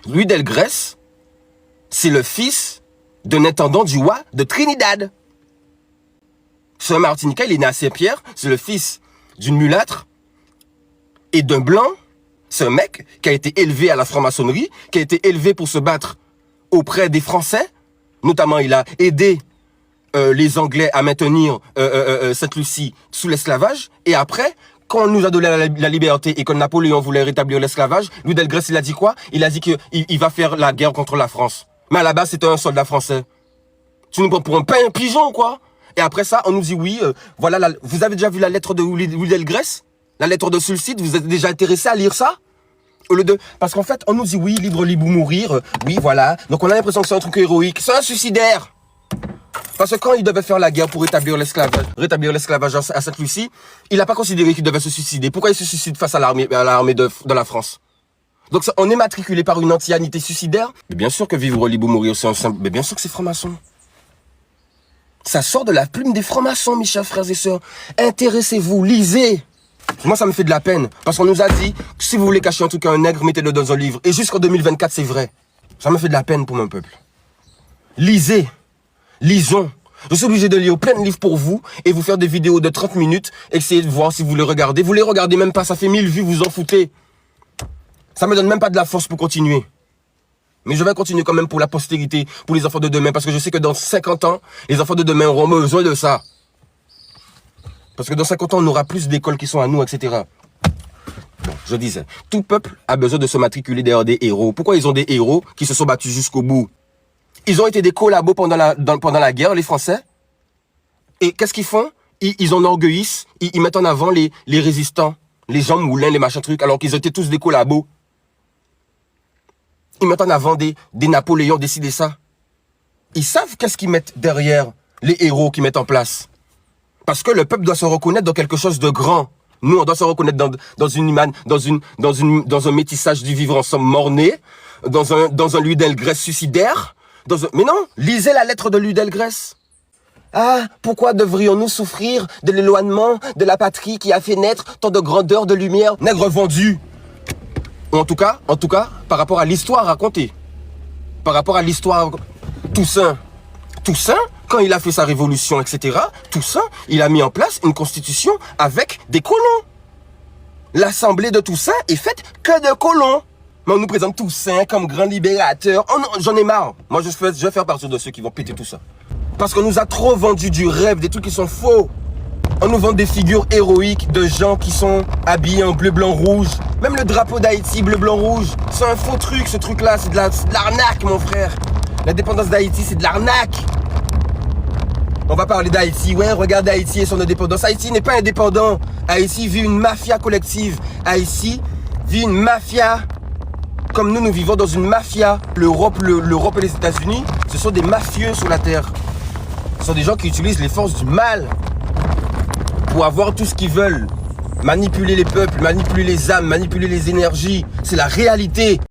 Louis Delgrès, c'est le fils d'un intendant du roi de Trinidad. C'est un Martiniquais, il est né à Saint-Pierre, c'est le fils d'une mulâtre et d'un blanc. C'est un mec qui a été élevé à la franc-maçonnerie, qui a été élevé pour se battre auprès des Français. Notamment, il a aidé les Anglais à maintenir Sainte-Lucie sous l'esclavage. Et après, quand on nous a donné la liberté et que Napoléon voulait rétablir l'esclavage, Louis Delgrès, il a dit quoi? Il a dit qu'il va faire la guerre contre la France. Mais à la base, c'était un soldat français. Tu nous prends pour un pigeon, quoi. Et après ça, on nous dit oui, voilà, vous avez déjà vu la lettre de Louis Delgrès? La lettre de Sulcide, vous êtes déjà intéressé à lire ça? Au lieu de... Parce qu'en fait, on nous dit oui, libre ou mourir, oui, voilà. Donc on a l'impression que c'est un truc héroïque. C'est un suicidaire. Parce que quand il devait faire la guerre pour rétablir l'esclavage à Sainte-Lucie, il n'a pas considéré qu'il devait se suicider. Pourquoi il se suicide face à l'armée de la France? Donc ça, on est matriculé par une anti-anité suicidaire. Mais bien sûr que vivre libre ou mourir, c'est un simple... Mais bien sûr que c'est franc-maçon. Ça sort de la plume des francs-maçons, mes chers frères et sœurs. Intéressez-vous, lisez. Moi, ça me fait de la peine. Parce qu'on nous a dit, si vous voulez cacher un truc à un nègre, mettez-le dans un livre. Et jusqu'en 2024, c'est vrai. Ça me fait de la peine pour mon peuple. Lisez. Lisons. Je suis obligé de lire plein de livres pour vous et vous faire des vidéos de 30 minutes. Essayez de voir si vous les regardez. Vous les regardez même pas, ça fait 1000 vues, vous en foutez. Ça me donne même pas de la force pour continuer. Mais je vais continuer quand même pour la postérité, pour les enfants de demain. Parce que je sais que dans 50 ans, les enfants de demain auront besoin de ça. Parce que dans 50 ans, on aura plus d'écoles qui sont à nous, etc. Bon, je disais, tout peuple a besoin de se matriculer derrière des héros. Pourquoi ils ont des héros qui se sont battus jusqu'au bout? Ils ont été des collabos pendant la guerre, les Français. Et qu'est-ce qu'ils font? Ils enorgueillissent, ils mettent en avant les résistants, les Jean Moulin, les machins trucs, alors qu'ils étaient tous des collabos. Ils mettent en avant des Napoléons, décider ça. Ils savent qu'est-ce qu'ils mettent derrière les héros qu'ils mettent en place. Parce que le peuple doit se reconnaître dans quelque chose de grand. Nous, on doit se reconnaître dans un métissage du vivre ensemble mort-né, dans un Louis Delgrès suicidaire. Mais non, lisez la lettre de Louis Delgrès. Ah, pourquoi devrions-nous souffrir de l'éloignement de la patrie qui a fait naître tant de grandeur, de lumière? Nègre vendu. En tout cas, par rapport à l'histoire racontée. Par rapport à l'histoire... Toussaint, quand il a fait sa révolution, etc., Toussaint, il a mis en place une constitution avec des colons. L'assemblée de Toussaint est faite que de colons. Mais on nous présente Toussaint comme grand libérateur. Oh non, j'en ai marre. Moi, je vais faire partie de ceux qui vont péter tout ça. Parce qu'on nous a trop vendu du rêve, des trucs qui sont faux. On nous vend des figures héroïques de gens qui sont habillés en bleu, blanc, rouge. Même le drapeau d'Haïti, bleu, blanc, rouge. C'est un faux truc, ce truc-là. C'est de l'arnaque, mon frère. L'indépendance d'Haïti, c'est de l'arnaque. On va parler d'Haïti. Ouais, regarde Haïti et son indépendance. Haïti n'est pas indépendant. Haïti vit une mafia collective. Haïti vit une mafia. Comme nous vivons dans une mafia. L'Europe et les États-Unis, ce sont des mafieux sur la terre. Ce sont des gens qui utilisent les forces du mal pour avoir tout ce qu'ils veulent. Manipuler les peuples, manipuler les âmes, manipuler les énergies. C'est la réalité.